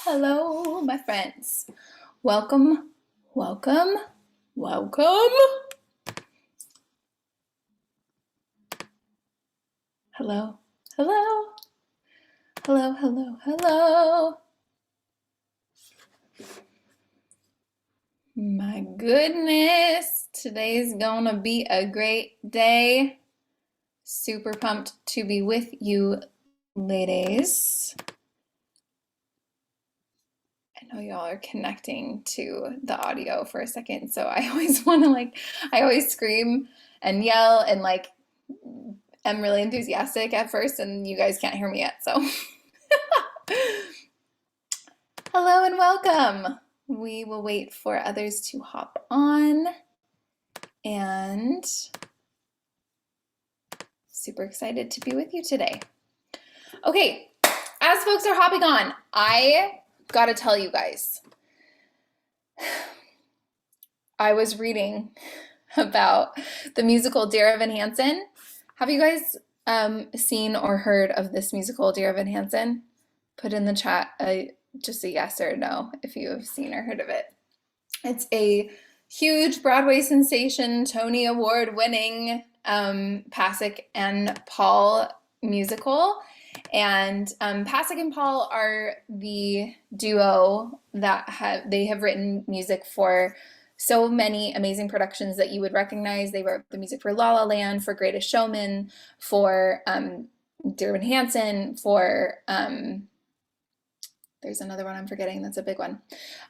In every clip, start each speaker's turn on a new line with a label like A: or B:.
A: Hello, my friends. Welcome, welcome, welcome. Hello, hello, hello, hello, hello. My goodness, today's gonna be a great day. Super pumped to be with you, ladies. I know y'all are connecting to the audio for a second, so I always want to I always scream and yell and am really enthusiastic at first, and you guys can't hear me yet, so. Hello and welcome. We will wait for others to hop on, and super excited to be with you today. Okay, as folks are hopping on, I gotta tell you guys, I was reading about the musical Dear Evan Hansen. Have you guys seen or heard of this musical, Dear Evan Hansen? Put in the chat just a yes or no if you have seen or heard of it. It's a huge Broadway sensation, Tony Award winning Pasek and Paul musical. And Pasek and Paul are the duo that have written music for so many amazing productions that you would recognize. They wrote the music for La La Land, for Greatest Showman, for Dear Evan Hansen, for there's another one I'm forgetting that's a big one.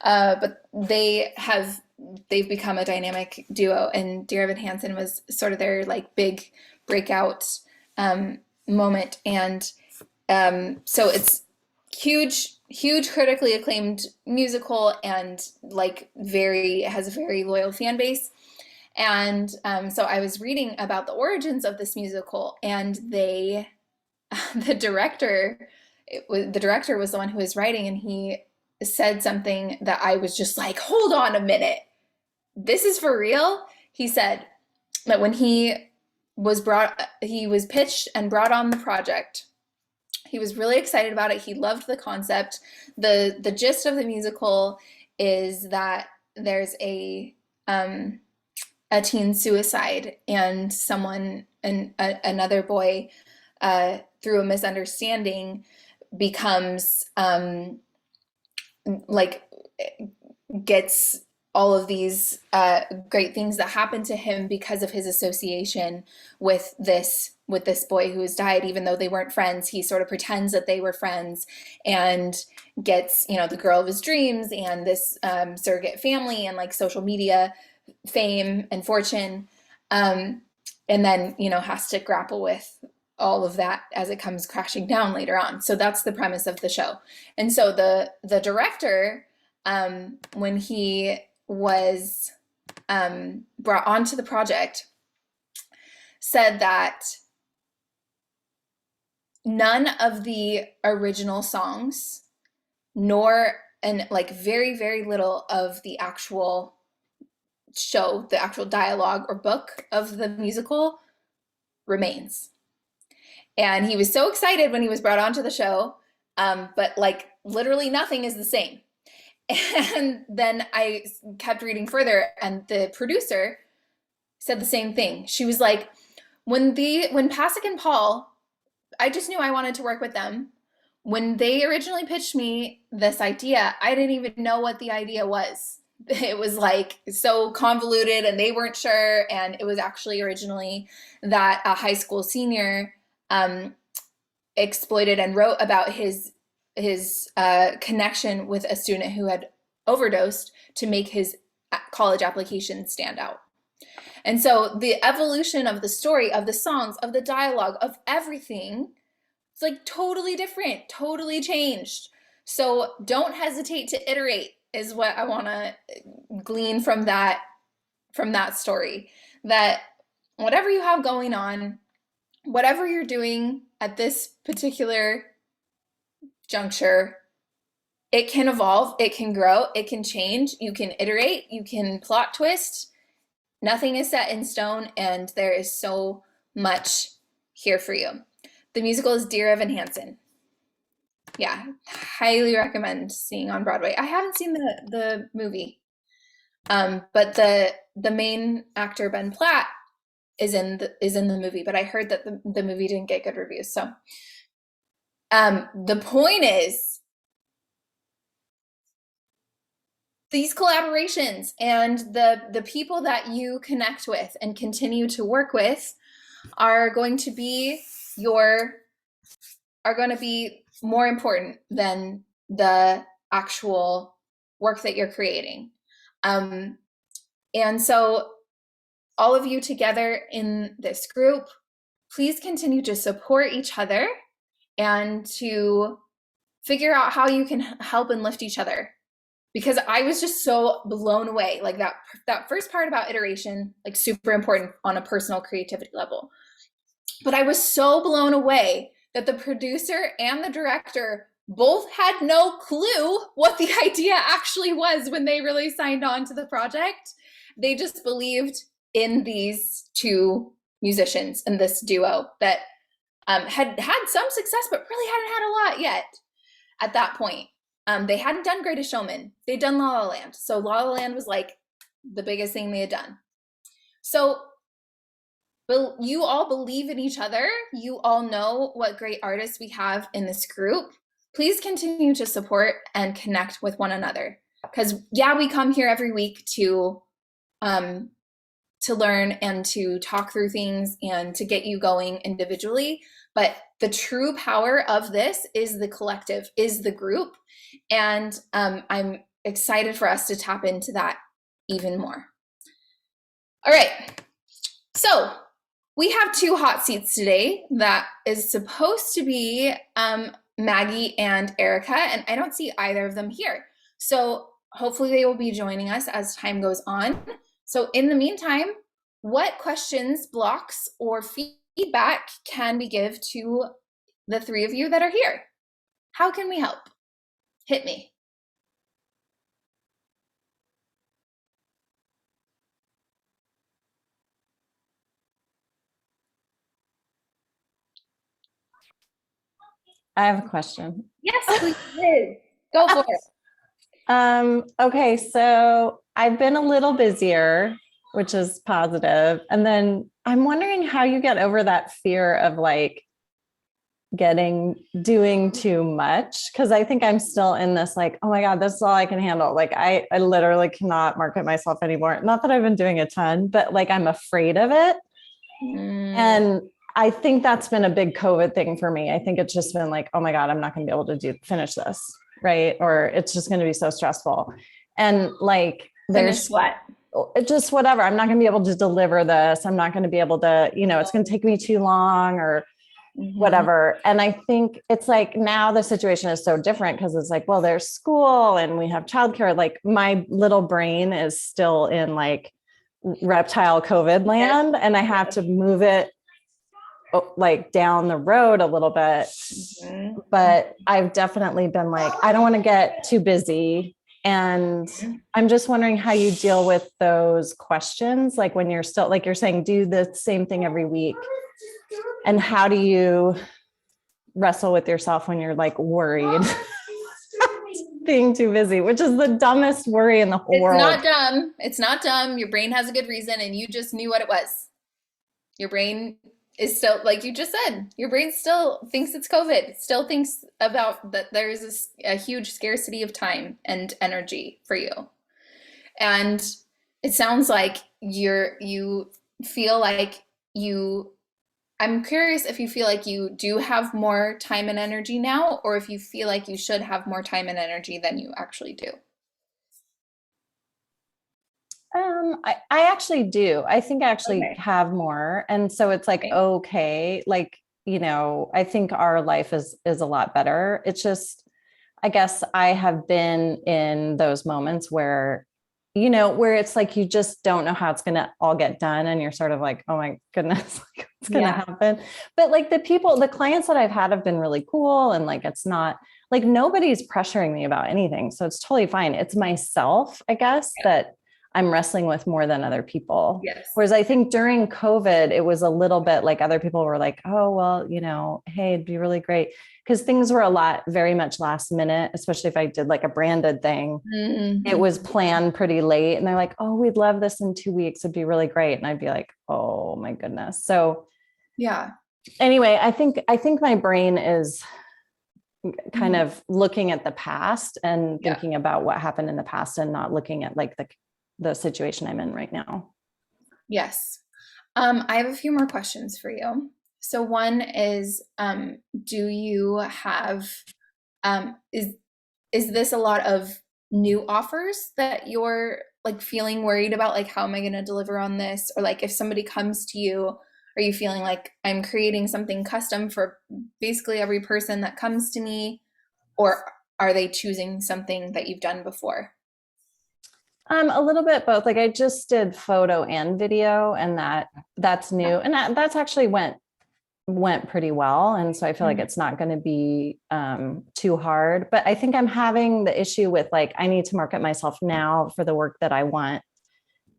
A: But they've become a dynamic duo, and Dear Evan Hansen was sort of their big breakout moment. And so it's huge critically acclaimed musical, and has a very loyal fan base. And so I was reading about the origins of this musical, and the director was the one who was writing, and he said something that I was just like, hold on a minute, this is for real. He said that when he was pitched and brought on the project, he was really excited about it. He loved the concept. The gist of the musical is that there's a teen suicide, and another boy, through a misunderstanding, becomes gets all of these great things that happen to him because of his association with this boy who has died. Even though they weren't friends, he sort of pretends that they were friends, and gets the girl of his dreams, and this surrogate family, and social media fame and fortune, and then has to grapple with all of that as it comes crashing down later on. So that's the premise of the show. And so the director, when he was brought onto the project, said that none of the original songs, nor very, very little of the actual show, the actual dialogue or book of the musical remains. And he was so excited when he was brought onto the show, but literally nothing is the same. And then I kept reading further, and the producer said the same thing. She was like, when Pasek and Paul, I just knew I wanted to work with them. When they originally pitched me this idea, I didn't even know what the idea was. It was so convoluted, and they weren't sure. And it was actually originally that a high school senior exploited and wrote about his connection with a student who had overdosed to make his college application stand out. And so the evolution of the story, of the songs, of the dialogue, of everything, it's totally different, totally changed. So don't hesitate to iterate, is what I want to glean from that story. That whatever you have going on, whatever you're doing at this particular juncture, it can evolve, it can grow, it can change, you can iterate, you can plot twist. Nothing is set in stone, and there is so much here for you. The musical is Dear Evan Hansen. Yeah, highly recommend seeing on Broadway. I haven't seen the movie, but the main actor Ben Platt is in the movie. But I heard that the movie didn't get good reviews. So the point is, these collaborations and the people that you connect with and continue to work with are going to be your are going to be more important than the actual work that you're creating. And so all of you together in this group, please continue to support each other and to figure out how you can help and lift each other, because I was just so blown away. Like that first part about iteration, like super important on a personal creativity level. But I was so blown away that the producer and the director both had no clue what the idea actually was when they really signed on to the project. They just believed in these two musicians and this duo that had had some success, but really hadn't had a lot yet at that point. They hadn't done Greatest Showman. They'd done La La Land. So La La Land was like the biggest thing they had done. So you all believe in each other. You all know what great artists we have in this group. Please continue to support and connect with one another. Because yeah, we come here every week to learn and to talk through things and to get you going individually. But the true power of this is the collective, is the group. And I'm excited for us to tap into that even more. All right. So we have two hot seats today. That is supposed to be Maggie and Erica, and I don't see either of them here. So hopefully they will be joining us as time goes on. So in the meantime, what questions, blocks, or feedback can we give to the three of you that are here? How can we help? Hit me.
B: I have a question.
A: Yes, please. Go for it.
B: Okay, so I've been a little busier, which is positive. And then I'm wondering how you get over that fear of like doing too much. Cause I think I'm still in this like, oh my God, this is all I can handle. Like I literally cannot market myself anymore. Not that I've been doing a ton, but like I'm afraid of it. And I think that's been a big COVID thing for me. I think it's just been like, oh my God, I'm not going to be able to finish this. Right. Or it's just going to be so stressful. And like,
A: Finish what?
B: Just whatever. I'm not going to be able to deliver this. I'm not going to be able to, it's going to take me too long or whatever. And I think it's like now the situation is so different because it's like, well, there's school and we have childcare. Like my little brain is still in like reptile COVID land, and I have to move it like down the road a little bit. But I've definitely been like, I don't want to get too busy. And I'm just wondering how you deal with those questions. Like when you're still, like you're saying, do the same thing every week. And how do you wrestle with yourself when you're like worried being too busy, which is the dumbest worry in the whole world.
A: It's not dumb. It's not dumb. Your brain has a good reason and you just knew what it was. Your brain is still, like you just said, your brain still thinks it's COVID. It still thinks about that there's a huge scarcity of time and energy for you. And it sounds like you feel like I'm curious if you feel like you do have more time and energy now, or if you feel like you should have more time and energy than you actually do.
B: I actually do. I think I actually have more. And so it's like, okay, like, I think our life is a lot better. It's just, I guess I have been in those moments where, where it's like, you just don't know how it's going to all get done. And you're sort of like, oh my goodness, like, what's going to happen? But like the clients that I've had have been really cool. And like, it's not like nobody's pressuring me about anything. So it's totally fine. It's myself, I guess, that I'm wrestling with more than other people.
A: Yes.
B: Whereas I think during COVID, it was a little bit like other people were like, oh, well, hey, it'd be really great. Because things were very much last minute, especially if I did like a branded thing.
A: Mm-hmm.
B: It was planned pretty late. And they're like, oh, we'd love this in 2 weeks. It'd be really great. And I'd be like, oh my goodness. So
A: Yeah.
B: anyway, I think my brain is kind of looking at the past and thinking about what happened in the past and not looking at like the situation I'm in right now.
A: Yes. I have a few more questions for you. So one is, do you have, is this a lot of new offers that you're like feeling worried about? Like, how am I going to deliver on this? Or like, if somebody comes to you, are you feeling like I'm creating something custom for basically every person that comes to me? Or are they choosing something that you've done before?
B: A little bit both. Like I just did photo and video, and that's new, and that's actually went pretty well. And so I feel like it's not going to be too hard. But I think I'm having the issue with like I need to market myself now for the work that I want,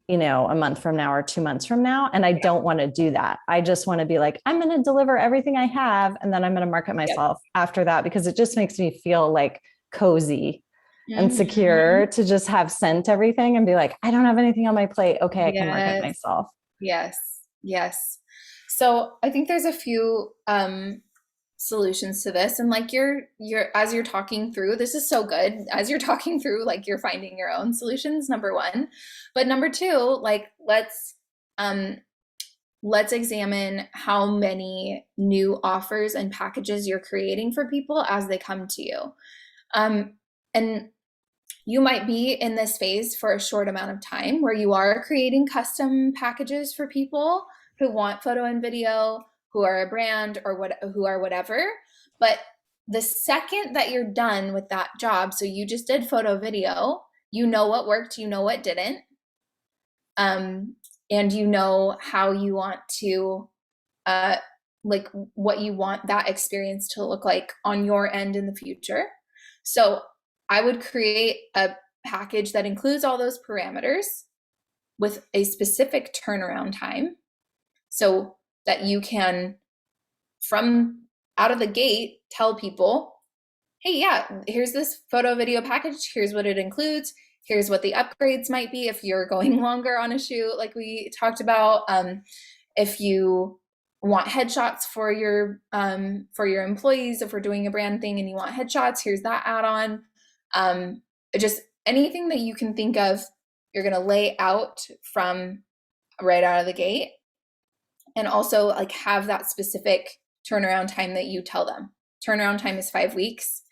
B: a month from now or 2 months from now. And I don't want to do that. I just want to be like, I'm going to deliver everything I have, and then I'm going to market myself after that, because it just makes me feel like cozy and secure to just have sent everything and be like, I don't have anything on my plate. Okay, I can market myself.
A: Yes. Yes. So I think there's a few solutions to this. And like you're as you're talking through, this is so good. As you're talking through, like you're finding your own solutions, number one. But number two, like let's examine how many new offers and packages you're creating for people as they come to you. And you might be in this phase for a short amount of time where you are creating custom packages for people who want photo and video, who are a brand or who are whatever. But the second that you're done with that job, so you just did photo video, you know what worked, you know what didn't. And you know how you want to like what you want that experience to look like on your end in the future. So I would create a package that includes all those parameters with a specific turnaround time so that you can, from out of the gate, tell people, hey, yeah, here's this photo video package. Here's what it includes. Here's what the upgrades might be if you're going longer on a shoot, like we talked about. If you want headshots for your employees, if we're doing a brand thing and you want headshots, here's that add-on. Just anything that you can think of, you're going to lay out from right out of the gate, and also like have that specific turnaround time that you tell them. Turnaround time is 5 weeks.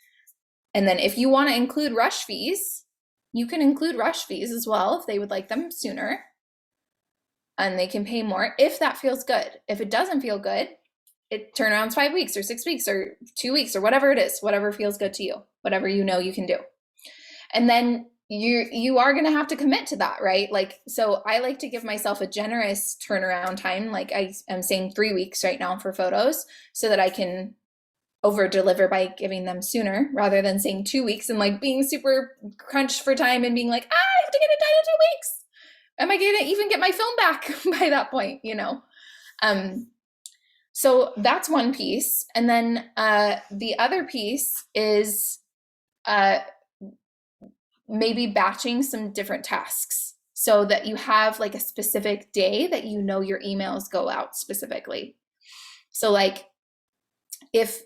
A: And then if you want to include rush fees, you can include rush fees as well if they would like them sooner, and they can pay more if that feels good. If it doesn't feel good, it turnaround's 5 weeks or 6 weeks or 2 weeks or whatever it is, whatever feels good to you, whatever you know you can do. And then you are going to have to commit to that, right? Like, so I like to give myself a generous turnaround time. Like I am saying 3 weeks right now for photos, so that I can over deliver by giving them sooner, rather than saying 2 weeks and like being super crunched for time and being like, I have to get it done in 2 weeks. Am I going to even get my film back by that point? So that's one piece. And then the other piece is maybe batching some different tasks so that you have like a specific day that you know your emails go out specifically. So like if,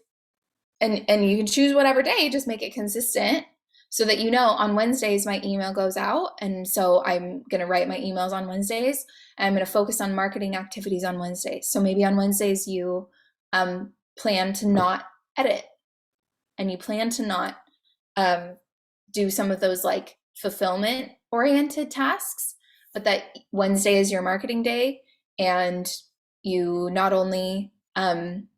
A: and you can choose whatever day, just make it consistent so that you know on Wednesdays my email goes out. And so I'm going to write my emails on Wednesdays, and I'm going to focus on marketing activities on Wednesdays. So maybe on Wednesdays you plan to not edit, and you plan to not do some of those like fulfillment oriented tasks, but that Wednesday is your marketing day, and you not only write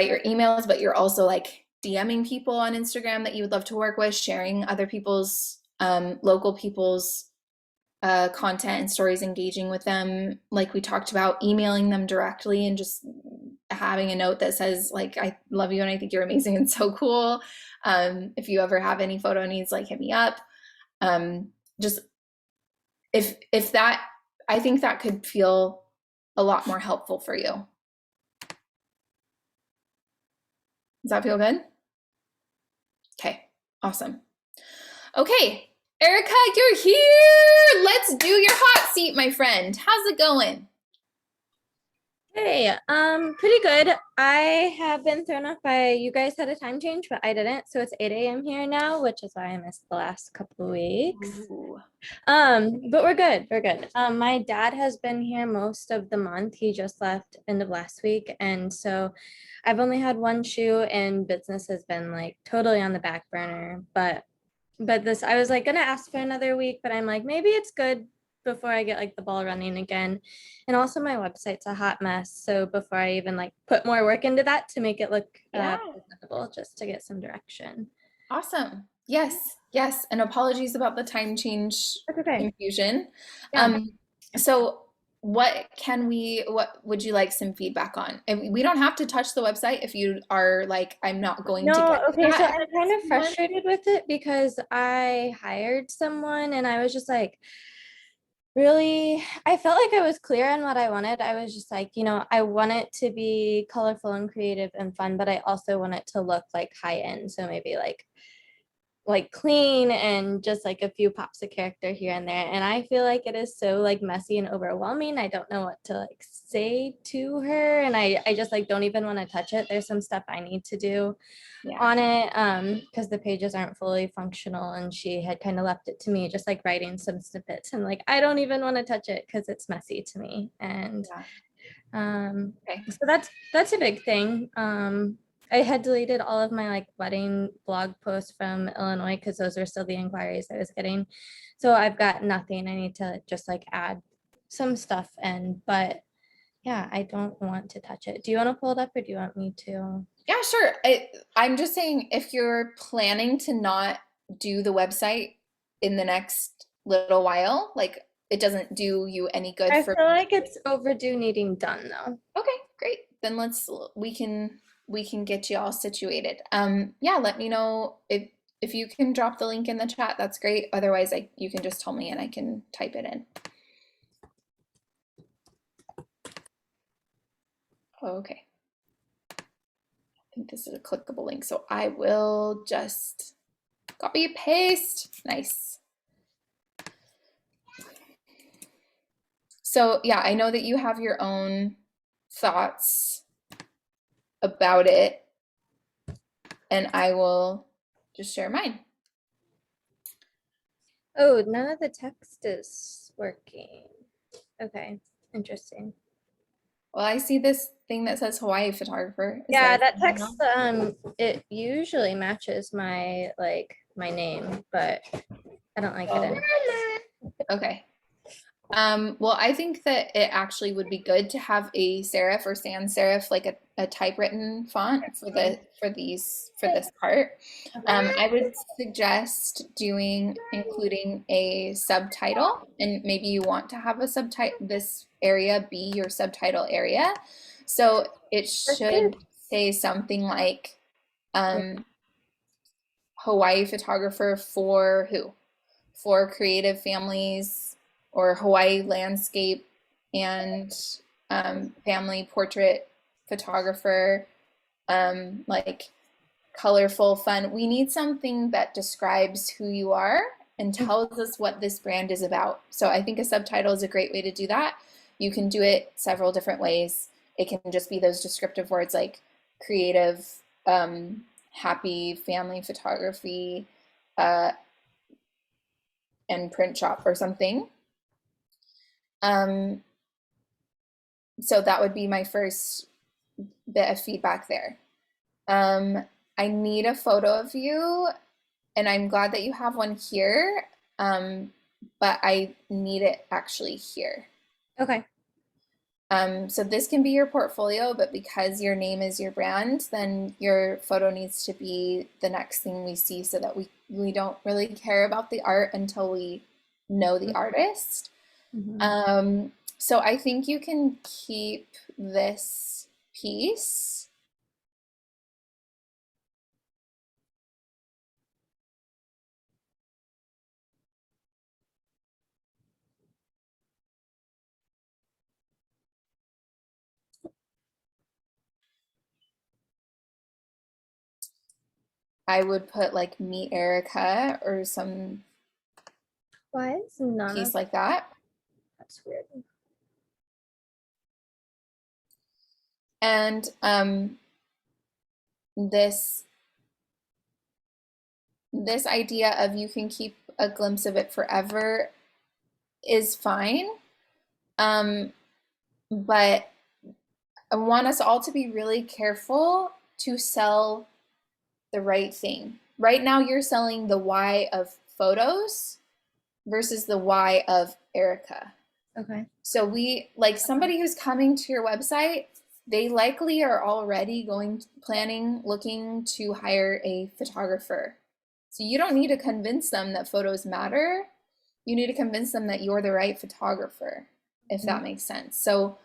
A: your emails, but you're also like DMing people on Instagram that you would love to work with, sharing other people's local people's content and stories, engaging with them like we talked about, emailing them directly, and just having a note that says like, I love you and I think you're amazing and so cool. If you ever have any photo needs, like hit me up. just if that, I think that could feel a lot more helpful for you. Does that feel good? Okay, awesome. Okay, Erica, you're here. Let's do your hot seat, my friend. How's it going?
C: Hey, pretty good. I have been thrown off by you guys had a time change, but I didn't. So it's 8 a.m. here now, which is why I missed the last couple of weeks.
A: Ooh.
C: But we're good. We're good. My dad has been here most of the month. He just left end of last week. And so I've only had one shoe and business has been like totally on the back burner. But this, I was like gonna ask for another week, but I'm like, maybe it's good before I get like the ball running again. And also my website's a hot mess. So before I even like put more work into that to make it look
A: Yeah.
C: presentable, just to get some direction.
A: Awesome. Yes, yes. And apologies about the time change
C: That's okay.
A: confusion.
C: Yeah.
A: So what would you like some feedback on? And we don't have to touch the website if you are like, I'm not going to
C: No,
A: get to
C: okay, so
A: that.
C: I'm kind of frustrated with it because I hired someone and I was just like, really, I felt like I was clear on what I wanted. I was just like, I want it to be colorful and creative and fun, but I also want it to look like high end. So maybe like clean and just like a few pops of character here and there. And I feel like it is so like messy and overwhelming. I don't know what to like say to her. And I just like don't even want to touch it. There's some stuff I need to do
A: Yeah.
C: on it because the pages aren't fully functional, and she had kind of left it to me just like writing some snippets, and like I don't even want to touch it because it's messy to me. And
A: Okay.
C: so that's a big thing. I had deleted all of my like wedding blog posts from Illinois because those were still the inquiries I was getting. So I've got nothing. I need to just like add some stuff in, but yeah, I don't want to touch it. Do you want to pull it up or do you want me to?
A: Yeah, sure. I'm just saying if you're planning to not do the website in the next little while, like it doesn't do you any good
C: I
A: for.
C: feel like it's overdue needing done though.
A: Okay, great. Then we can get you all situated. Yeah, let me know if you can drop the link in the chat, that's great. Otherwise, you can just tell me and I can type it in. Okay. I think this is a clickable link, so I will just copy paste. Nice. So yeah, I know that you have your own thoughts about it, and I will just share mine.
C: Oh, none of the text is working. Okay, interesting.
A: Well, I see this thing that says Hawaii photographer. Is
C: Yeah,
A: there
C: that
A: something
C: text
A: else?
C: it usually matches my my name, but I don't like it anymore.
A: Okay. Well, I think that it actually would be good to have a serif or sans serif, like a typewritten font for this part. I would suggest including a subtitle, and maybe you want to have a subtitle, this area be your subtitle area. So it should say something like Hawaii photographer for who? For creative families, or Hawaii landscape and family portrait photographer, like colorful, fun. We need something that describes who you are and tells us what this brand is about. So I think a subtitle is a great way to do that. You can do it several different ways. It can just be those descriptive words like creative, happy family photography, uh, and print shop or something. So that would be my first bit of feedback there. I need a photo of you, and I'm glad that you have one here, but I need it actually here.
C: Okay.
A: So this can be your portfolio, but because your name is your brand, then your photo needs to be the next thing we see so that we don't really care about the art until we know the artist. So I think you can keep this piece. I would put like meet Erica or some
C: Why is none
A: piece
C: of
A: like that.
C: that's weird?
A: And this this idea of you can keep a glimpse of it forever is fine. But I want us all to be really careful to sell the right thing. Right now, you're selling the why of photos versus the why of Erica.
C: Okay.
A: So we like somebody who's coming to your website, they likely are already planning, looking to hire a photographer. So you don't need to convince them that photos matter. You need to convince them that you're the right photographer, if that makes sense. So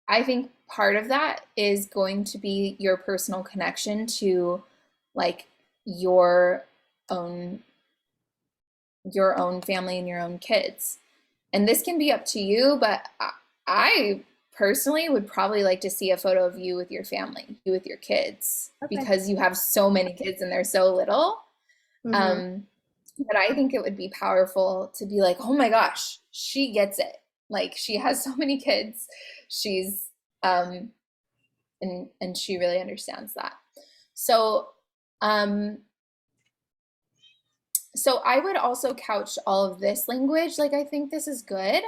A: I think part of that is going to be your personal connection to like your own family and your own kids. And this can be up to you, but I personally would probably like to see a photo of you with your family, you with your kids,
C: Okay.
A: because you have so many kids and they're so little. But I think it would be powerful to be like, oh my gosh, she gets it. Like she has so many kids. She's and she really understands that. So so I would also couch all of this language. Like I think this is good,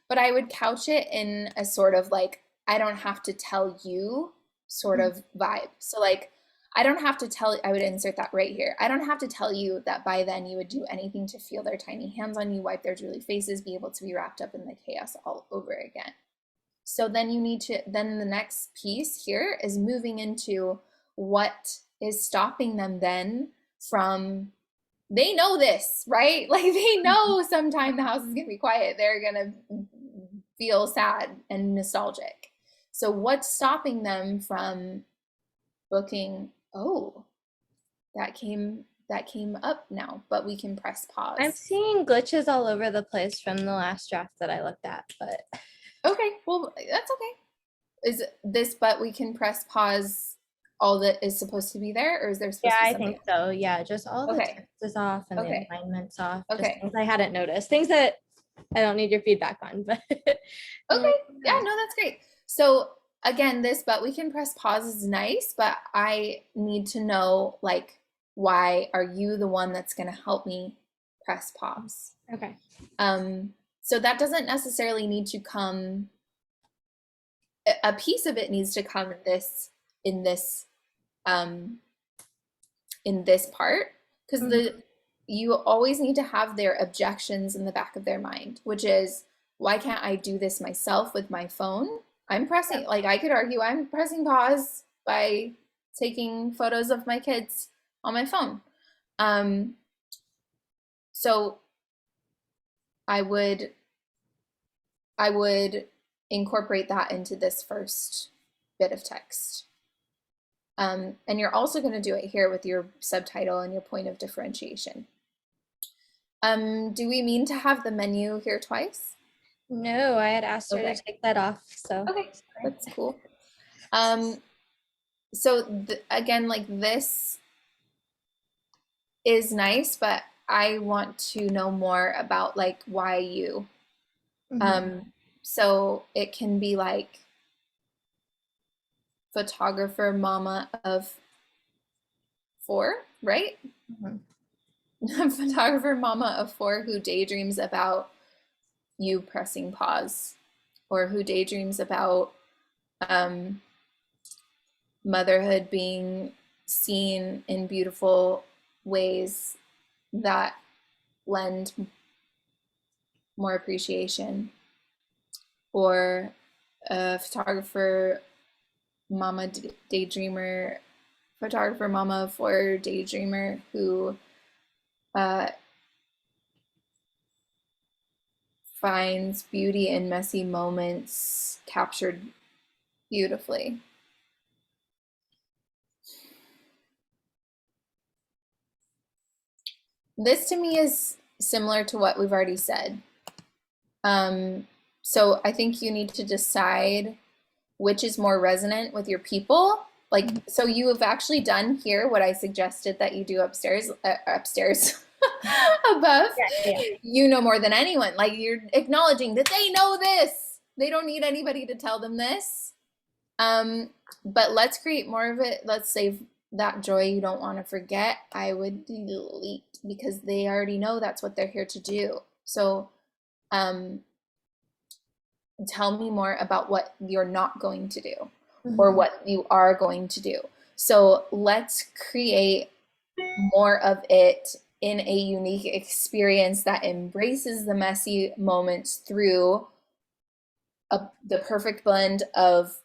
A: but I would couch it in a sort of like, I don't have to tell you sort of vibe. So like, I don't have to tell, I would insert that right here. I don't have to tell you that by then you would do anything to feel their tiny hands on you, wipe their drooly faces, be able to be wrapped up in the chaos all over again. So then you need to, then the next piece here is moving into what is stopping them then from, they know this, right? Like they know sometime the house is gonna be quiet. They're gonna feel sad and nostalgic. So what's stopping them from booking, oh, that came up now, but we can press pause.
C: I'm seeing glitches all over the place from the last draft that I looked at, but
A: okay, well, that's okay. Is this, but we can press pause all that is supposed to be there, or is there supposed
C: yeah,
A: to be
C: I
A: something
C: think so. Yeah, just all the
A: Okay.
C: text is off and
A: Okay.
C: the alignment's off.
A: Okay.
C: Just things I hadn't noticed. Things that I don't need your feedback on, but
A: Okay. Yeah, no, that's great. So again, this, but we can press pause is nice, but I need to know like, why are you the one that's going to help me press pause?
C: Okay.
A: So that doesn't necessarily need to come, a piece of it needs to come in this part, because you always need to have their objections in the back of their mind, which is, why can't I do this myself with my phone? I'm pressing, like I could argue I'm pressing pause by taking photos of my kids on my phone. So I would incorporate that into this first bit of text. And you're also going to do it here with your subtitle and your point of differentiation. Do we mean to have the menu here twice?
C: No, I had asked her
A: Okay.
C: to take that off. So
A: Okay, that's cool. So again, like this is nice, but I want to know more about like why you. So it can be like photographer mama of 4, right? Photographer mama of 4 who daydreams about you pressing pause, or who daydreams about motherhood being seen in beautiful ways that lend more appreciation, or a photographer mama daydreamer, photographer mama of 4 daydreamer who finds beauty in messy moments captured beautifully. This to me is similar to what we've already said. So I think you need to decide which is more resonant with your people, Like, so you have actually done here what I suggested that you do upstairs, upstairs, above.
C: Yeah.
A: You know more than anyone. Like, you're acknowledging that they know this. They don't need anybody to tell them this. But let's create more of it. Let's save that joy you don't want to forget. I would delete because they already know that's what they're here to do. So, tell me more about what you're not going to do or what you are going to do. So let's create more of it in a unique experience that embraces the messy moments through the perfect blend of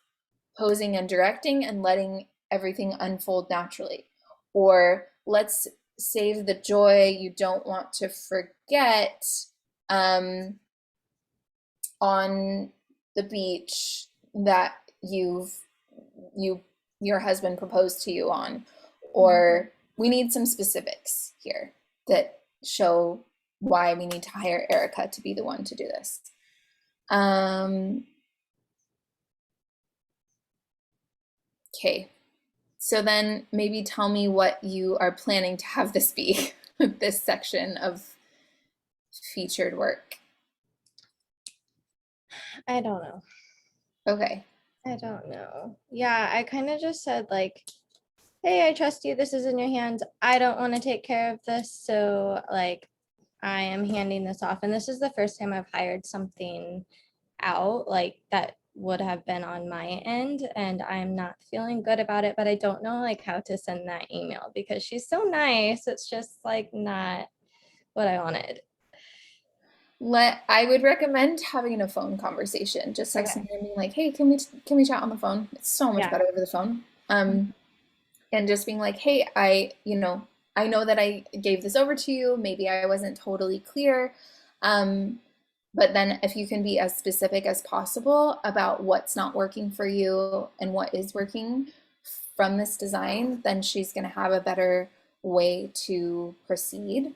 A: posing and directing and letting everything unfold naturally. Or let's save the joy you don't want to forget on the beach that your husband proposed to you on. Or we need some specifics here that show why we need to hire Erica to be the one to do this. Okay, so then maybe tell me what you are planning to have this be, this section of featured work.
C: I don't know.
A: Okay.
C: I don't know. Yeah, I kind of just said like, hey, I trust you. This is in your hands. I don't want to take care of this. So like, I am handing this off. And this is the first time I've hired something out like that would have been on my end. And I'm not feeling good about it, but I don't know like how to send that email because she's so nice. It's just like not what I wanted.
A: I would recommend having a phone conversation, just texting her and being like, hey, can we chat on the phone? It's so much better over the phone. And just being like, hey, I know that I gave this over to you. Maybe I wasn't totally clear. But then if you can be as specific as possible about what's not working for you and what is working from this design, then she's going to have a better way to proceed.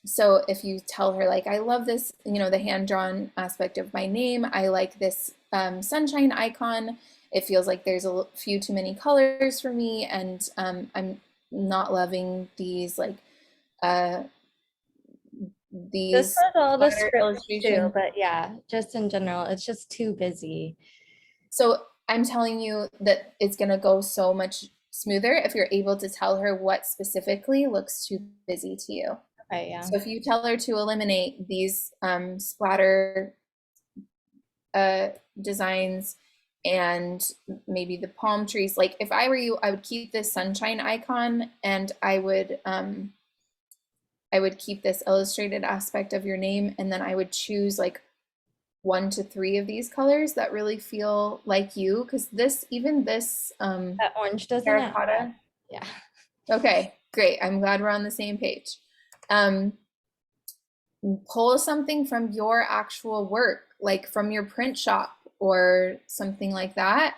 A: So if you tell her like, I love this, the hand-drawn aspect of my name. I like this sunshine icon. It feels like there's a few too many colors for me, and I'm not loving these like these.
C: This was all the script too, but yeah, just in general, it's just too busy.
A: So I'm telling you that it's gonna go so much smoother if you're able to tell her what specifically looks too busy to you.
C: Okay, yeah.
A: So if you tell her to eliminate these splatter designs and maybe the palm trees, like if I were you, I would keep this sunshine icon, and I would keep this illustrated aspect of your name, and then I would choose like 1 to 3 of these colors that really feel like you, because this
C: that orange doesn't
A: terracotta.
C: Yeah.
A: Okay, great. I'm glad we're on the same page. Pull something from your actual work, like from your print shop or something like that,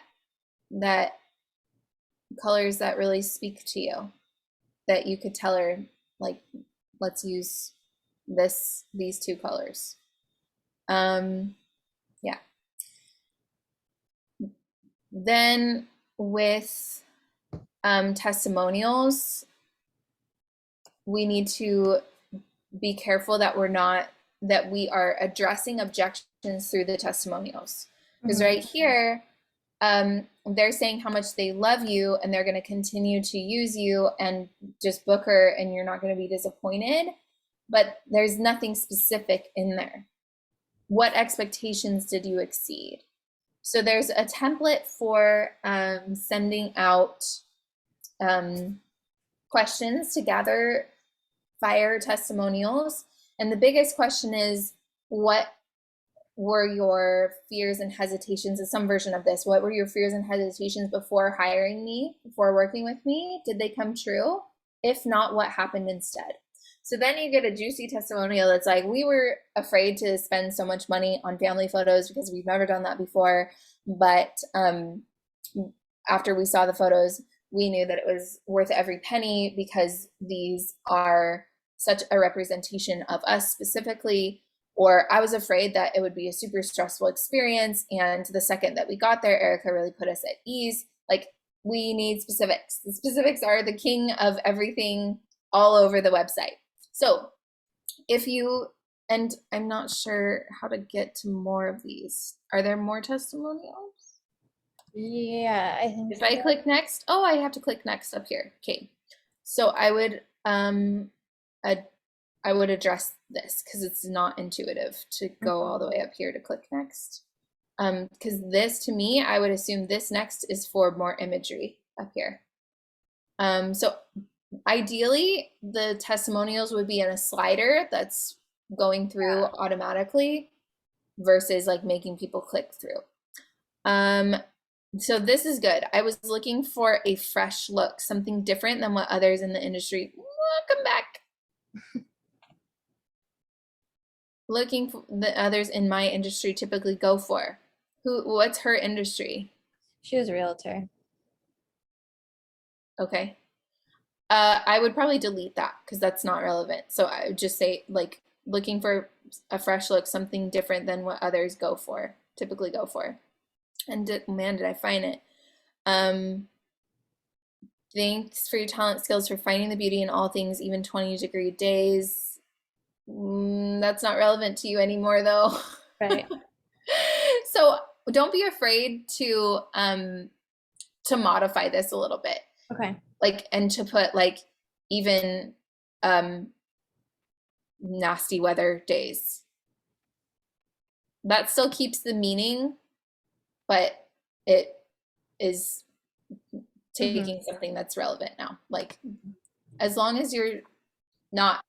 A: that colors that really speak to you, that you could tell her like, let's use these 2 colors. Yeah. Then with testimonials, we need to be careful that we are addressing objections through the testimonials. Because right here, they're saying how much they love you and they're going to continue to use you and just book her and you're not going to be disappointed. But there's nothing specific in there. What expectations did you exceed? So there's a template for sending out questions to gather fire testimonials. And the biggest question is, what were your fears and hesitations? Is some version of this. What were your fears and hesitations before hiring me, before working with me? Did they come true? If not, what happened instead? So then you get a juicy testimonial that's like, we were afraid to spend so much money on family photos because we've never done that before. But after we saw the photos, we knew that it was worth every penny because these are such a representation of us specifically. Or I was afraid that it would be a super stressful experience. And the second that we got there, Erica really put us at ease. Like, we need specifics. The specifics are the king of everything all over the website. So if you, and I'm not sure how to get to more of these. Are there more testimonials?
C: Yeah, I think
A: If I click next, oh, I have to click next up here. Okay. So I would address this because it's not intuitive to go all the way up here to click next. Because this, to me, I would assume this next is for more imagery up here. So ideally, the testimonials would be in a slider that's going through automatically versus like making people click through. So this is good. I was looking for a fresh look, something different than what others in the industry, welcome back. Looking for the others in my industry typically go for. What's her industry?
C: she was a realtor.
A: Okay. I would probably delete that because that's not relevant. So I would just say like looking for a fresh look, something different than what others typically go for. And man, did I find it. Thanks for your talent skills for finding the beauty in all things, even 20-degree days. That's not relevant to you anymore though.
C: Right.
A: So don't be afraid to modify this a little bit.
C: Okay.
A: Like, and to put like even nasty weather days. That still keeps the meaning, but it is taking something that's relevant now. Like, as long as you're not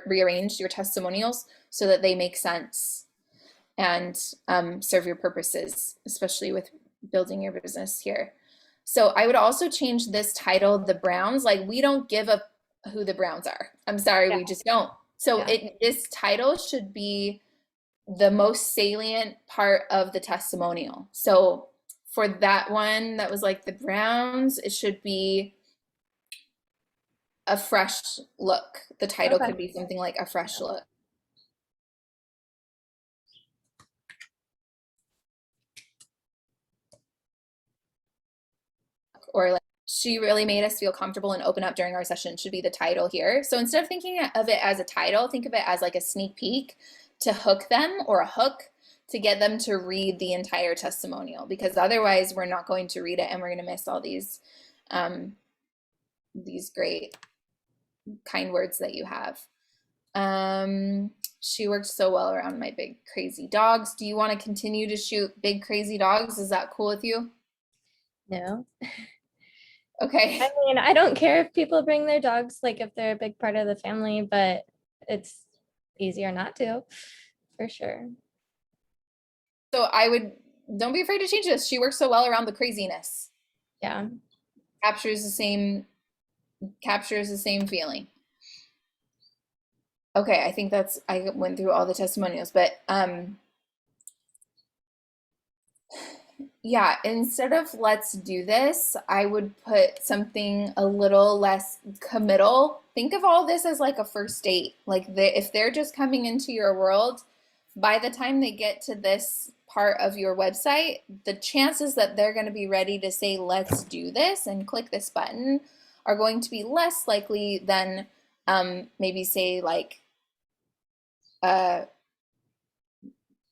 A: rearranged your testimonials so that they make sense and serve your purposes, especially with building your business here. So I would also change this title, The Browns. Like, we don't give a who the Browns are. I'm sorry, we just don't. So this title should be the most salient part of the testimonial. So for that one that was like the Browns, it should be a fresh look. The title could be something like a fresh look. Or like, she really made us feel comfortable and open up during our session should be the title here. So instead of thinking of it as a title, think of it as like a sneak peek to hook them, or a hook to get them to read the entire testimonial, because otherwise we're not going to read it and we're going to miss all these great kind words that you have. She worked so well around my big crazy dogs. Do you want to continue to shoot big crazy dogs? Is that cool with you?
C: No.
A: Okay.
C: I mean, I don't care if people bring their dogs, like if they're a big part of the family, but it's easier not to, for sure.
A: So don't be afraid to change this. She works so well around the craziness.
C: Yeah.
A: Captures the same feeling. Okay, I think I went through all the testimonials, but yeah, instead of let's do this, I would put something a little less committal. Think of all this as like a first date. Like, if they're just coming into your world, by the time they get to this part of your website, the chances that they're going to be ready to say, let's do this and click this button are going to be less likely than maybe say like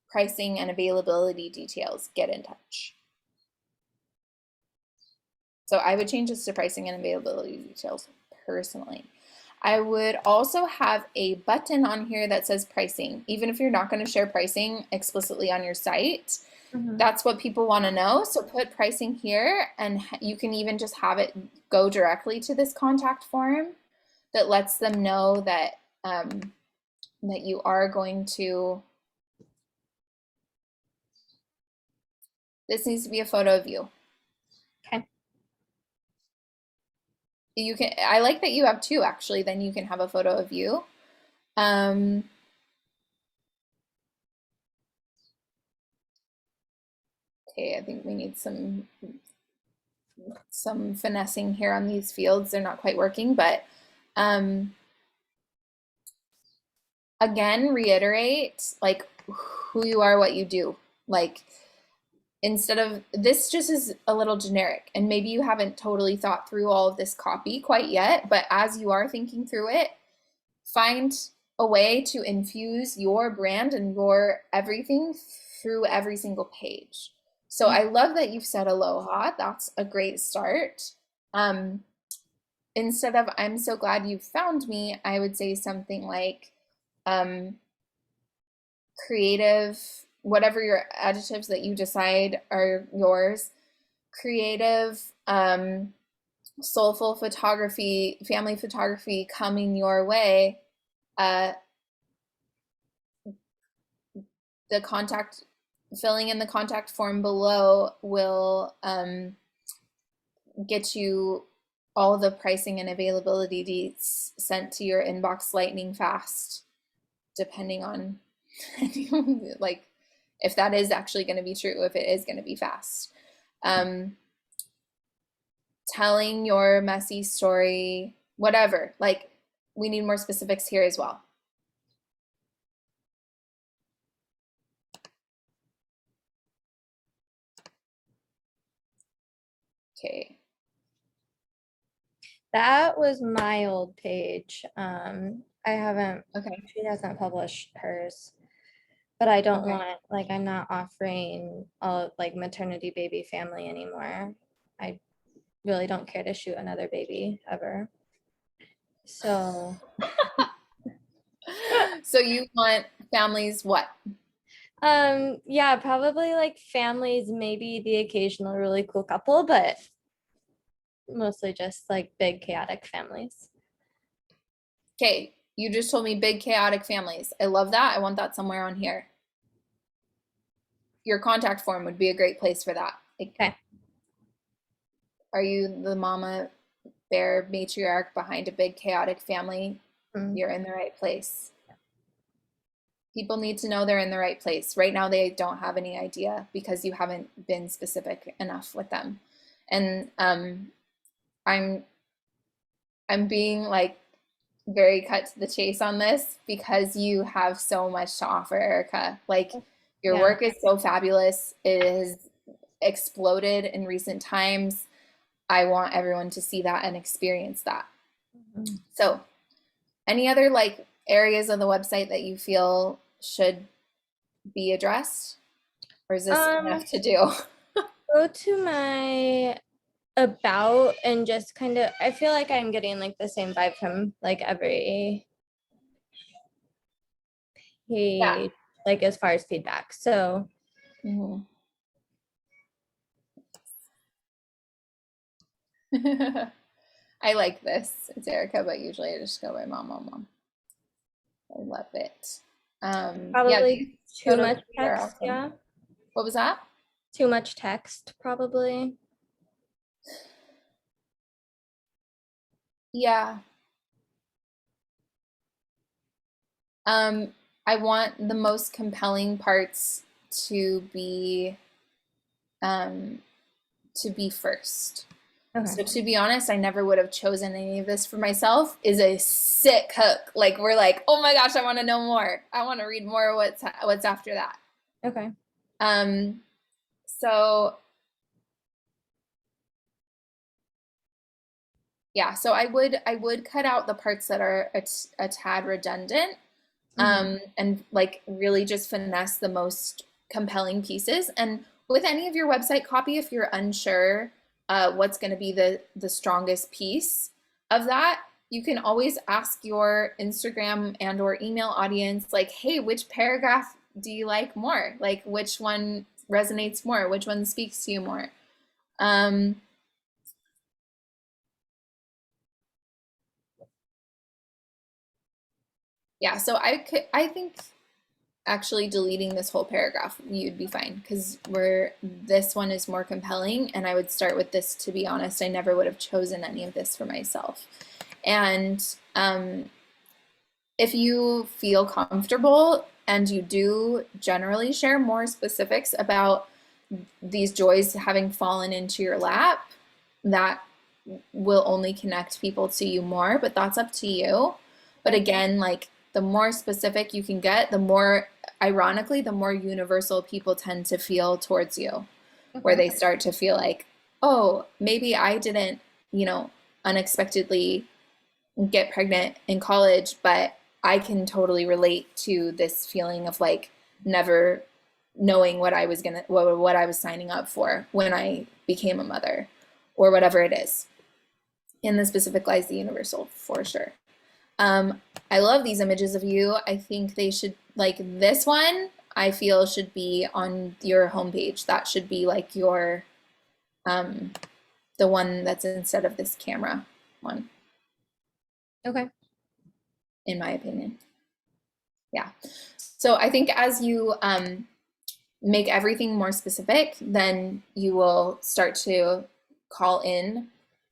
A: pricing and availability details, get in touch. So I would change this to pricing and availability details personally. I would also have a button on here that says pricing. Even if you're not going to share pricing explicitly on your site, that's what people want to know. So put pricing here, and you can even just have it go directly to this contact form that lets them know that that you are going to. This needs to be a photo of you.
C: Okay.
A: You can. I like that you have two, actually. Then you can have a photo of you. Okay, I think we need some finessing here on these fields. They're not quite working, but again, reiterate like who you are, what you do. Like, instead of this just is a little generic, and maybe you haven't totally thought through all of this copy quite yet, but as you are thinking through it, find a way to infuse your brand and your everything through every single page. So I love that you've said aloha. That's a great start. Instead of I'm so glad you found me, I would say something like creative, whatever your adjectives that you decide are yours, creative, soulful photography, family photography coming your way. The contact, filling in the contact form below will get you all the pricing and availability deets sent to your inbox lightning fast, depending on like if that is actually going to be true, if it is going to be fast. Telling your messy story, whatever, like we need more specifics here as well. Okay.
C: That was my old page. I haven't,
A: Okay.
C: she hasn't published hers. But I don't
A: Okay.
C: want, like, I'm not offering all like maternity baby family anymore. I really don't care to shoot another baby ever. So
A: So you want families what?
C: yeah, probably like families, maybe the occasional really cool couple, but mostly just like big chaotic families.
A: Okay, you just told me big chaotic families. I love that. I want that somewhere on here. Your contact form would be a great place for that. Like,
C: Okay.
A: are you the mama bear matriarch behind a big chaotic family?
C: Mm.
A: You're in the right place. People need to know they're in the right place. Right now, they don't have any idea because you haven't been specific enough with them. And I'm being like very cut to the chase on this because you have so much to offer, Erica. Like your
C: Yeah.
A: work is so fabulous. It has exploded in recent times. I want everyone to see that and experience that.
C: Mhm.
A: So, any other like areas of the website that you feel should be addressed? Or is this enough to do?
C: Go to my about and just kind of, I feel like I'm getting like the same vibe from like every
A: Yeah.
C: page, like as far as feedback. So
A: Mhm. I like this. It's Erica, but usually I just go by mom, mom, mom. I love it. Yeah,
C: probably
A: these
C: too
A: photos
C: much
A: are
C: text.
A: awesome.
C: Yeah.
A: What was that?
C: Too much text, probably.
A: Yeah. I want the most compelling parts to be first.
C: Okay.
A: So to be honest, I never would have chosen any of this for myself. Is a sick hook. Like we're like, oh my gosh, I want to know more. I want to read more. What's after that?
C: Okay.
A: So yeah, so I would cut out the parts that are a tad redundant, and like really just finesse the most compelling pieces. And with any of your website copy, if you're unsure what's going to be the strongest piece of that, you can always ask your Instagram and or email audience, like, hey, which paragraph do you like more? Like, which one resonates more? Which one speaks to you more? Yeah, so I think actually deleting this whole paragraph, you'd be fine because this one is more compelling, and I would start with this. To be honest, I never would have chosen any of this for myself. And if you feel comfortable and you do generally share more specifics about these joys having fallen into your lap, that will only connect people to you more, but that's up to you. But again, like the more specific you can get, the more, ironically, the more universal people tend to feel towards you, where
C: Okay.
A: they start to feel like, oh, maybe I didn't, you know, unexpectedly get pregnant in college, but I can totally relate to this feeling of like never knowing what I was signing up for when I became a mother, or whatever it is. In the specific lies the universal for sure. I love these images of you. I think they should, like this one, I feel should be on your homepage. That should be like your, um, the one that's instead of this camera one,
C: Okay.
A: in my opinion. Yeah. So I think as you make everything more specific, then you will start to call in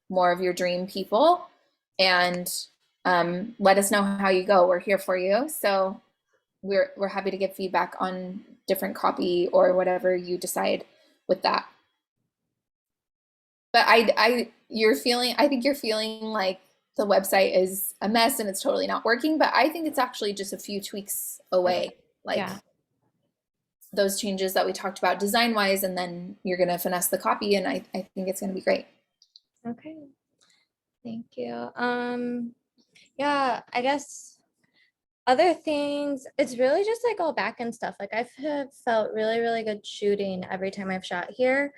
A: more of your dream people, and let us know how you go. We're here for you. So we're happy to give feedback on different copy or whatever you decide with that. But I think you're feeling like the website is a mess and it's totally not working, but I think it's actually just a few tweaks away. Like
C: Yeah.
A: those changes that we talked about design wise, and then you're going to finesse the copy, and I think it's going to be great.
C: Okay. Thank you. Yeah, I guess other things, it's really just like all back end stuff. Like have felt really, really good shooting every time I've shot here.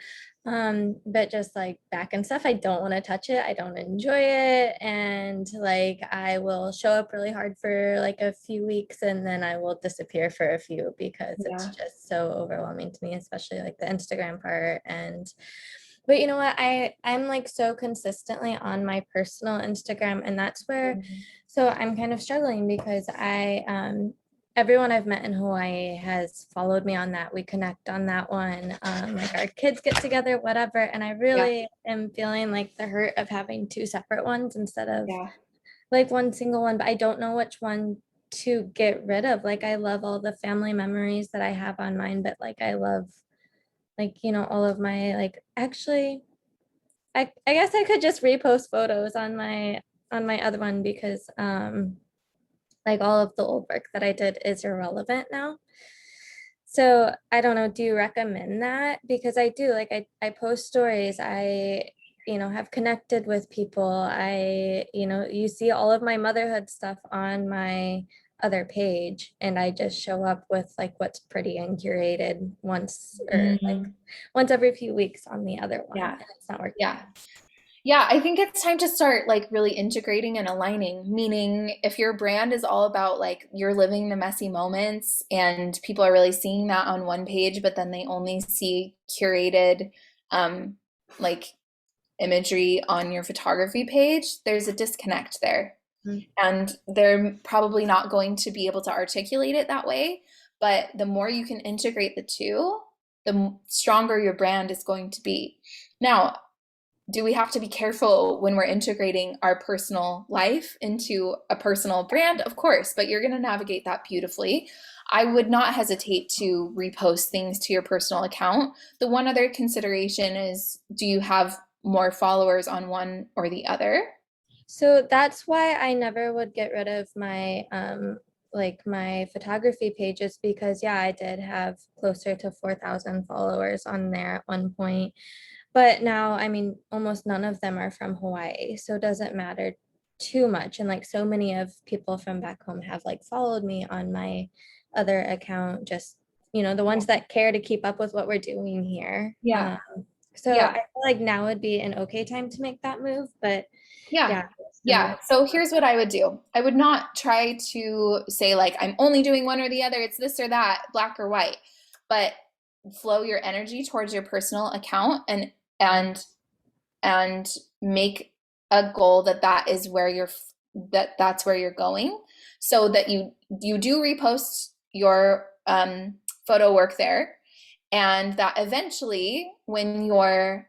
C: But just like back end stuff, I don't want to touch it. I don't enjoy it. And like I will show up really hard for like a few weeks and then I will disappear for a few because it's
A: Yeah.
C: just so overwhelming to me, especially like the Instagram part. But you know what? I'm like so consistently on my personal Instagram, and that's where, so I'm kind of struggling because everyone I've met in Hawaii has followed me on that. We connect on that one. Like our kids get together, whatever. And I
A: Yeah.
C: really am feeling like the hurt of having two separate ones instead of
A: Yeah.
C: like one single one, but I don't know which one to get rid of. Like I love all the family memories that I have on mine, but like I love like, you know, all of my like actually I guess I could just repost photos on my other one because like all of the old work that I did is irrelevant now. So I don't know, do you recommend that? Because I do, like I post stories, I you know have connected with people. I, you know, you see all of my motherhood stuff on my other page and I just show up with like what's pretty and curated once or like once every few weeks on the other one.
A: Yeah.
C: And it's not working.
A: Yeah. Yeah, I think it's time to start like really integrating and aligning. Meaning, if your brand is all about like you're living the messy moments and people are really seeing that on one page, but then they only see curated um, like imagery on your photography page, there's a disconnect there.
C: Mhm.
A: And they're probably not going to be able to articulate it that way. But the more you can integrate the two, the stronger your brand is going to be. Now, do we have to be careful when we're integrating our personal life into a personal brand? Of course, but you're going to navigate that beautifully. I would not hesitate to repost things to your personal account. The one other consideration is, do you have more followers on one or the other?
C: So that's why I never would get rid of my like my photography pages because yeah, I did have closer to 4,000 followers on there at one point. But now, I mean, almost none of them are from Hawaii, so it doesn't matter too much. And like so many of people from back home have like followed me on my other account, just, you know, the ones that care to keep up with what we're doing here.
A: Yeah.
C: So
A: Yeah.
C: I feel like now would be an okay time to make that move, but
A: Yeah.
C: yeah.
A: Yeah. So here's what I would do. I would not try to say like I'm only doing one or the other, it's this or that, black or white, but flow your energy towards your personal account and and make a goal that that is where that's where you're going, so that you do repost your photo work there, and that eventually when your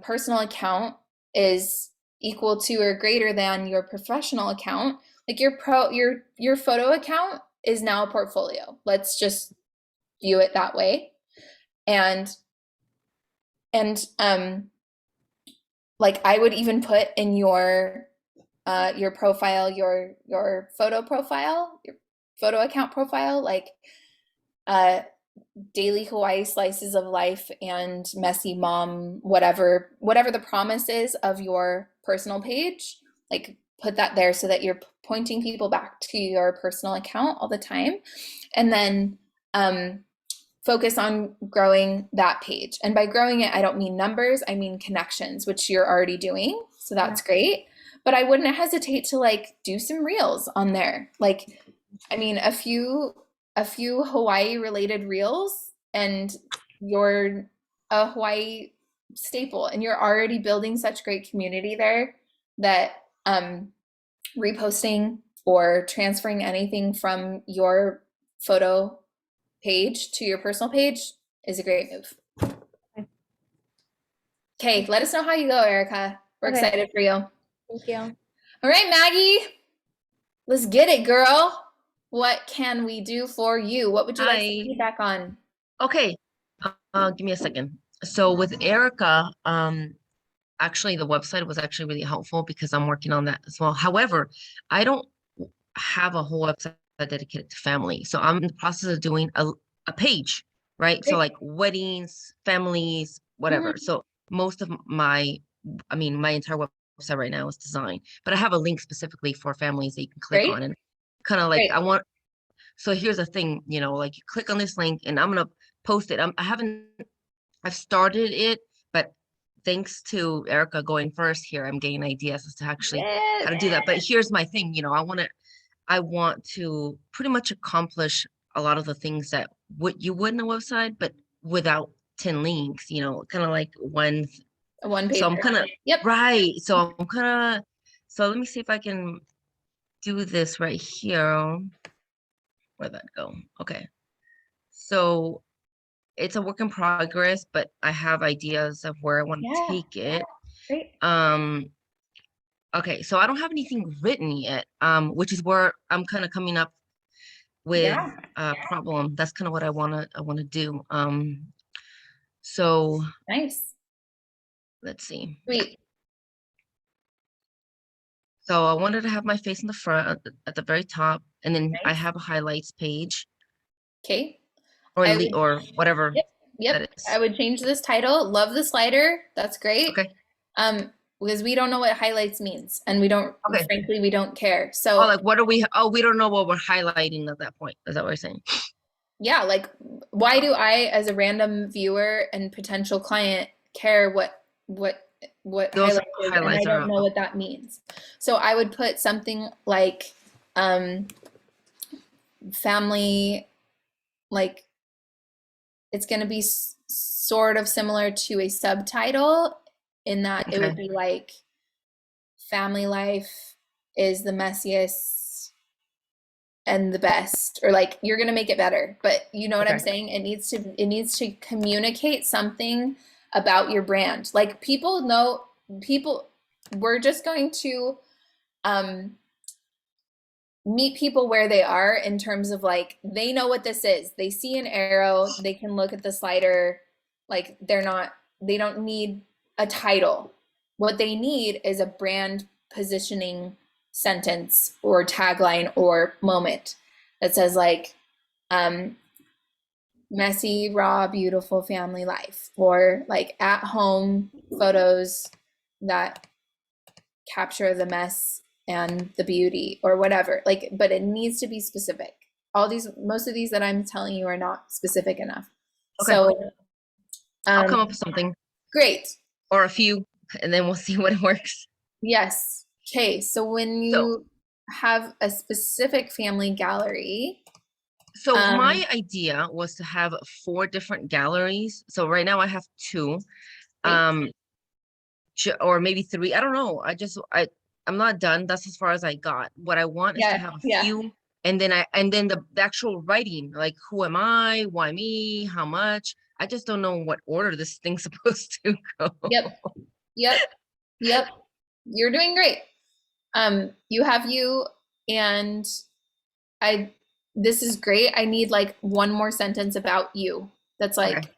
A: personal account is equal to or greater than your professional account, like your photo account is now a portfolio. Let's just view it that way. And like I would even put in your your profile, your photo profile, your photo account profile, like uh, daily Hawaii slices of life and messy mom, whatever the promise is of your personal page, like put that there so that you're pointing people back to your personal account all the time. And then focus on growing that page. And by growing it, I don't mean numbers, I mean connections, which you're already doing. So that's great. But I wouldn't hesitate to like do some reels on there. Like, I mean, a few Hawaii related reels and you're a Hawaii staple and you're already building such great community there that reposting or transferring anything from your photo page to your personal page is a great move. Okay, let us know how you go, Erica. We're
C: Okay.
A: excited for you.
C: Thank you.
A: All right, Maggie, let's get it, girl. What can we do for you? What would you like some feedback on?
D: Okay, give me a second. So with Erica, actually the website was actually really helpful because I'm working on that as well. However, I don't have a whole website dedicated to family. So I'm in the process of doing a page, right? So like weddings, families, whatever. So most of my entire website right now is design, but I have a link specifically for families that you can click on and kind of like, so here's the thing, you know, like you click on this link and I'm going to post it. I've started it, but thanks to Erica going first here, I'm getting ideas as to actually how to do that. But here's my thing, you know, I want to pretty much accomplish a lot of the things that you would in a website, but without 10 links, you know, kind of like one
A: page.
D: So I'm kind of, right. So let me see if I can do this right here. Where'd that go? Okay. So it's a work in progress, but I have ideas of where I want to take it.
A: Great.
D: Okay, so I don't have anything written yet, which is where I'm kind of coming up with a problem. That's kind of what I wanna do. So
A: nice.
D: Let's see.
A: Sweet.
D: So I wanted to have my face in the front at the very top, and then I have a highlights page.
A: Okay.
D: Or whatever.
A: Yep. I would change this title. Love the slider. That's great.
D: Okay.
A: Because we don't know what highlights means, and frankly, we don't care. So
D: like, what are we? Oh, we don't know what we're highlighting at that point. Is that what you're saying?
A: Yeah. Like, why do I, as a random viewer and potential client, care what
D: Those
A: highlights is, and I don't know what that means. So I would put something like family, like it's going to be sort of similar to a subtitle in that it would be like family life is the messiest and the best, or like you're going to make it better, but you know what I'm saying? It needs to communicate something about your brand. Like we're just going to meet people where they are in terms of like, they know what this is. They see an arrow, they can look at the slider, like they don't need a title. What they need is a brand positioning sentence or tagline or moment that says like, messy, raw, beautiful family life, or like at home photos that capture the mess and the beauty, or whatever. Like, but it needs to be specific. Most of these that I'm telling you are not specific enough. So
D: I'll come up with something.
A: Great.
D: Or a few, and then we'll see what works.
A: Yes. Okay. So when you have a specific family gallery.
D: So my idea was to have 4 different galleries. So right now I have 2, or maybe 3. I don't know. I'm not done. That's as far as I got. What I want is to have a few, and then the actual writing, like who am I, why me, how much. I just don't know what order this thing's supposed to go.
A: Yep. You're doing great. You have you, and this is great. I need like one more sentence about you. That's like,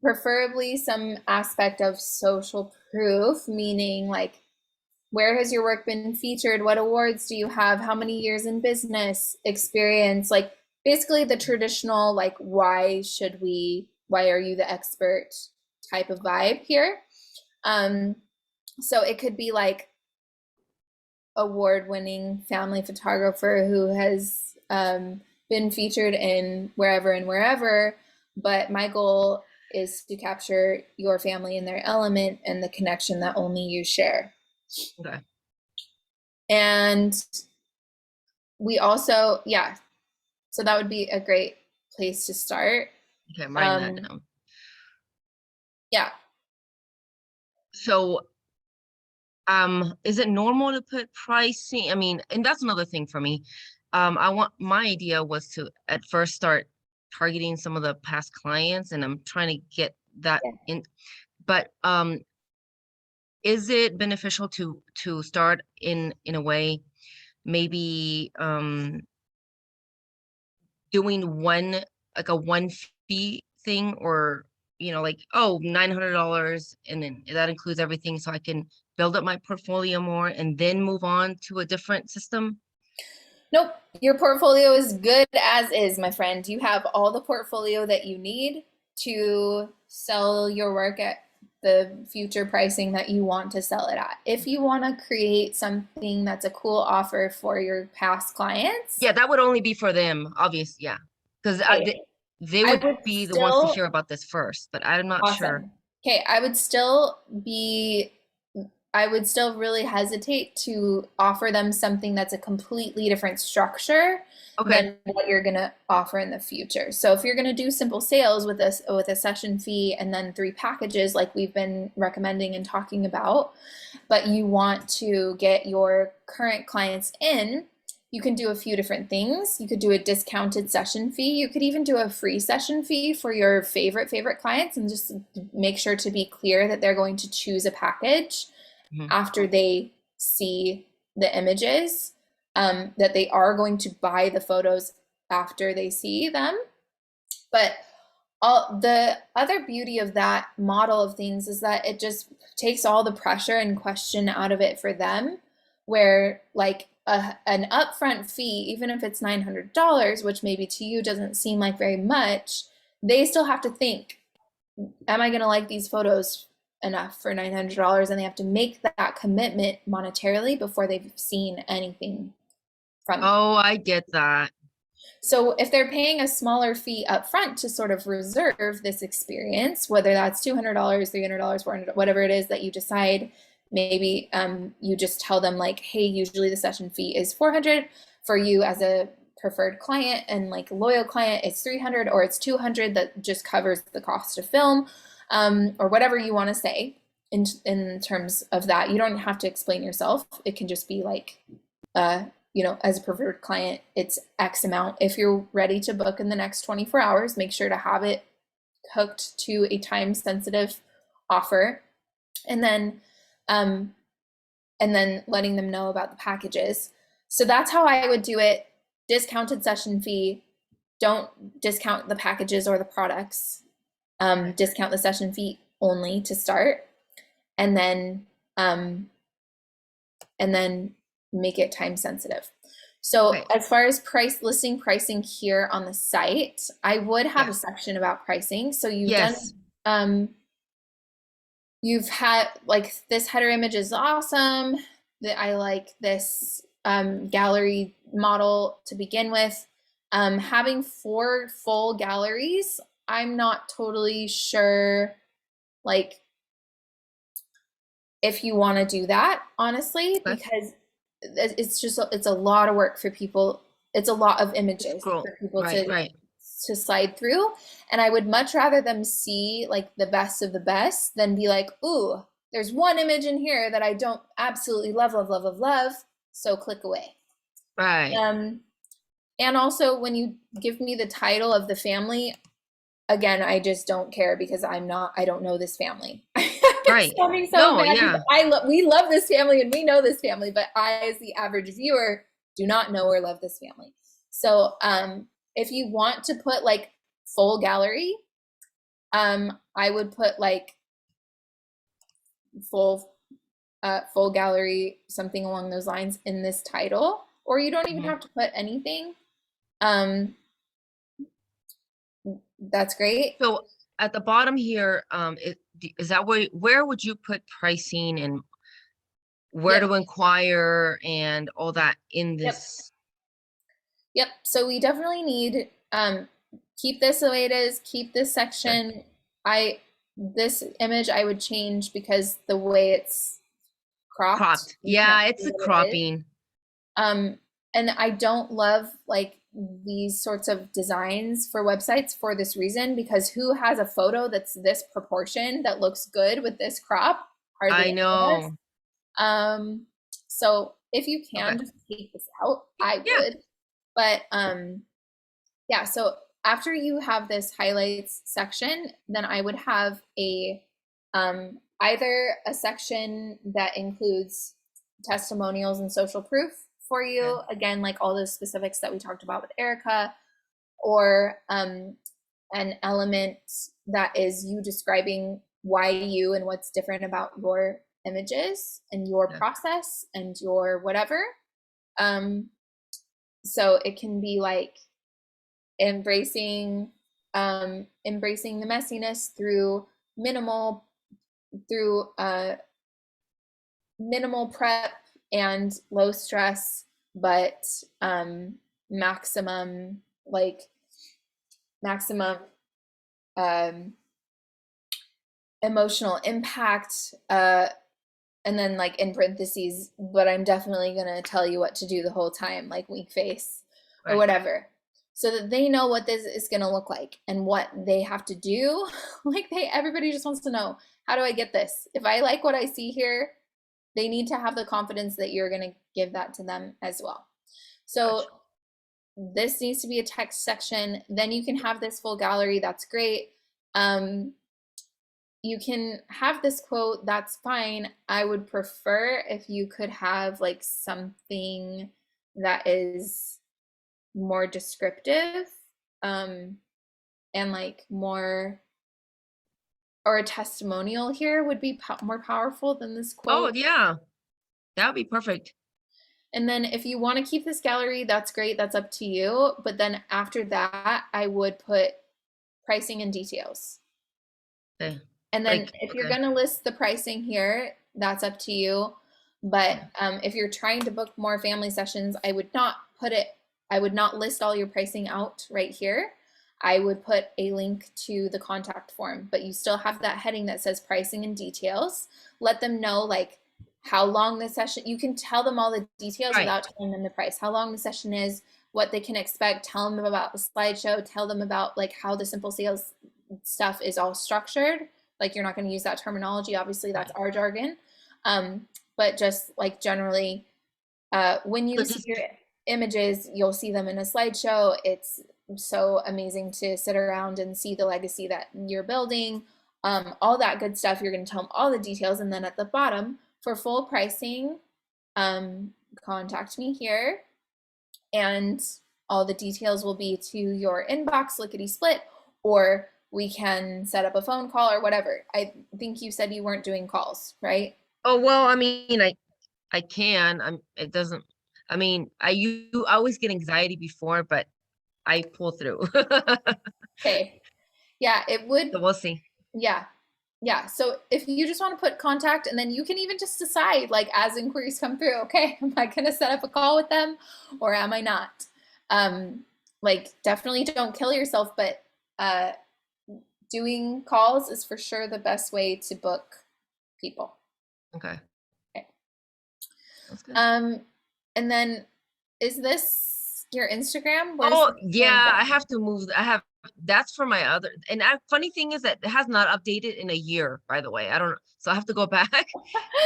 A: preferably some aspect of social proof, meaning like where has your work been featured? What awards do you have? How many years in business experience? Like basically the traditional, like, why are you the expert type of vibe here. So it could be like award-winning family photographer who has been featured in wherever and wherever, but my goal is to capture your family in their element and the connection that only you share.
D: Okay.
A: And we also, yeah, so that would be a great place to start.
D: Okay, I'm writing that down.
A: Yeah.
D: So, is it normal to put pricing? I mean, and that's another thing for me. My idea was to at first start targeting some of the past clients, and I'm trying to get that in. But is it beneficial to start in a way, maybe doing like a one fee thing, or like, oh, $900, and then that includes everything, so I can build up my portfolio more and then move on to a different system?
A: Nope, your portfolio is good as is, my friend. You have all the portfolio that you need to sell your work at the future pricing that you want to sell it at. If you want to create something that's a cool offer for your past clients,
D: Yeah, that would only be for them, obvious. Yeah, because they
A: I
D: would
A: would
D: be the ones to
A: still,
D: hear about this first, but I'm not sure.
A: awesome. Okay, I would still really hesitate to offer them something that's a completely different structure
D: Okay.
A: than what you're going to offer in the future. So if you're going to do simple sales with a session fee and then 3 packages like we've been recommending and talking about, but you want to get your current clients in, you can do a few different things. You could do a discounted session fee. You could even do a free session fee for your favorite clients, and just make sure to be clear that they're going to choose a package after they see the images, that they are going to buy the photos after they see them. But all the other beauty of that model of things is that it just takes all the pressure and question out of it for them, where like an upfront fee, even if it's $900, which maybe to you doesn't seem like very much, they still have to think, am I going to like these photos enough for $900? And they have to make that commitment monetarily before they've seen anything from it.
D: Oh, I get that.
A: So if they're paying a smaller fee up front to sort of reserve this experience, whether that's $200, $300, $400, whatever it is that you decide, maybe you just tell them like, hey, usually the session fee is $400 for you as a preferred client, and like loyal client, it's $300 or it's $200 that just covers the cost of film, or whatever you want to say in terms of that. You don't have to explain yourself. It can just be like, as a preferred client, it's X amount. If you're ready to book in the next 24 hours, make sure to have it hooked to a time sensitive offer, and then letting them know about the packages. So that's how I would do it. Discounted session fee. Don't discount the packages or the products. Discount the session fee only to start, and then make it time sensitive. So as far as listing pricing here on the site, I would have a section about pricing. So you've had like, this header image is awesome, that I like this gallery model to begin with. Having 4 full galleries, I'm not totally sure like if you want to do that, honestly, because it's a lot of work for people. It's a lot of images for people to slide through. And I would much rather them see like the best of the best than be like, ooh, there's one image in here that I don't absolutely love. So click away.
D: Right.
A: And also when you give me the title of the family, again, I just don't care, because I don't know this family.
D: Right.
A: We love this family and we know this family, but I, as the average viewer, do not know or love this family. So if you want to put like full gallery, I would put like full full gallery, something along those lines in this title, or you don't even
D: Mhm.
A: have to put anything. Um, that's great.
D: So at the bottom here, is that where would you put pricing and where
A: Yep.
D: to inquire and all that in
A: Yep.
D: this?
A: Yep. So we definitely need keep this the way it is, keep this
D: Okay.
A: section. This image I would change because the way it's cropped,
D: Cropped.
A: you can't
D: Yeah,
A: see
D: it's a
A: what it is.
D: cropping.
A: And I don't love like these sorts of designs for websites for this reason, because who has a photo that's this proportion that looks good with this crop? Hardly
D: I
A: any of us.
D: know.
A: So if you
D: Okay.
A: can just take this out, I
D: Yeah.
A: would. But yeah, so after you have this highlights section, then I would have a either a section that includes testimonials and social proof for you,
D: Okay.
A: again, like all those specifics that we talked about with Erica, or an element that is you describing why you and what's different about your images and your
D: Yeah.
A: process and your whatever. So it can be like embracing embracing the messiness through minimal through minimal prep and low stress, but maximum like maximum um, emotional impact, and then like in parentheses, but I'm definitely gonna tell you what to do the whole time, like weak face or
D: Right.
A: whatever, so that they know what this is gonna look like and what they have to do. Like everybody just wants to know, how do I get this? If I like what I see here, they need to have the confidence that you're gonna give that to them as well. So
D: Gotcha.
A: this needs to be a text section. Then you can have this full gallery. That's great. You can have this quote, that's fine. I would prefer if you could have like something that is more descriptive, and like more, or a testimonial here would be more powerful than this
D: Oh,
A: quote.
D: yeah. That would be perfect.
A: And then if you want to keep this gallery, that's great. That's up to you. But then after that, I would put pricing and details.
D: Okay.
A: And then
D: Like,
A: if you're
D: okay.
A: going to list the pricing here, that's up to you. But if you're trying to book more family sessions, I would not put it, I would not list all your pricing out right here. I would put a link to the contact form, but you still have that heading that says pricing and details. Let them know like how long the session, you can tell them all the details
D: Right.
A: without telling them the price, how long the session is, what they can expect, tell them about the slideshow, tell them about like how the simple sales stuff is all structured. Like you're not going to use that terminology. Obviously, that's
D: Right.
A: our jargon. But just like generally, when you
D: So
A: see
D: just
A: your images, you'll see them in a slideshow. It's so amazing to sit around and see the legacy that you're building, all that good stuff. You're going to tell them all the details. And then at the bottom, for full pricing, contact me here. And all the details will be to your inbox, lickety split, or we can set up a phone call or whatever. I think you said you weren't doing calls, right?
D: oh, well, I mean, I can. It doesn't, I mean, I always get anxiety before, but I pull through.
A: Okay. Yeah, it would.
D: So we'll see.
A: Yeah. Yeah. So if you just want to put contact, and then you can even just decide, like, as inquiries come through, okay, am I going to set up a call with them or am I not? Like, definitely don't kill yourself, but uh, doing calls is for sure the best way to book people.
D: Okay.
A: Okay.
D: That's good.
A: And then is this your Instagram? Where's
D: Oh,
A: this going
D: yeah, I
A: from?
D: have to move. That's for my other, and funny thing is that it has not updated in a year, by the way. I don't, so I have to go back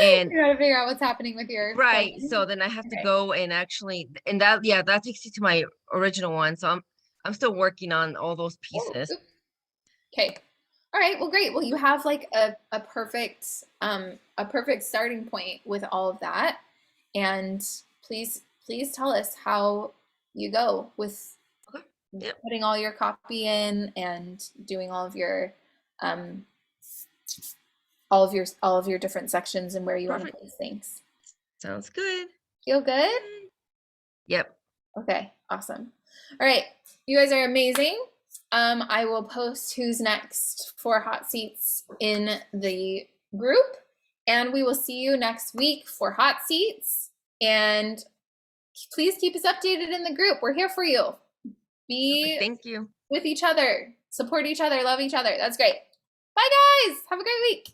D: and
A: You gotta figure out what's happening with your
D: right. So
A: phone.
D: then I have to
A: Okay.
D: go and actually, and that, yeah, that takes you to my original one. So I'm still working on all those
A: Oh,
D: pieces.
A: oop. Okay. All right. Well, great. Well, you have like a perfect starting point with all of that. And please tell us how you go with
D: Okay. Yep.
A: putting all your copy in and doing all of your um all of your different sections and where you want to
D: Perfect.
A: place things.
D: Sounds good.
A: Feel good?
D: Yep.
A: Okay, awesome. All right, you guys are amazing. I will post who's next for hot seats in the group, and we will see you next week for hot seats. And please keep us updated in the group. We're here for you. Be
D: Thank you.
A: with each other, support each other, love each other. That's great. Bye, guys. Have a great week.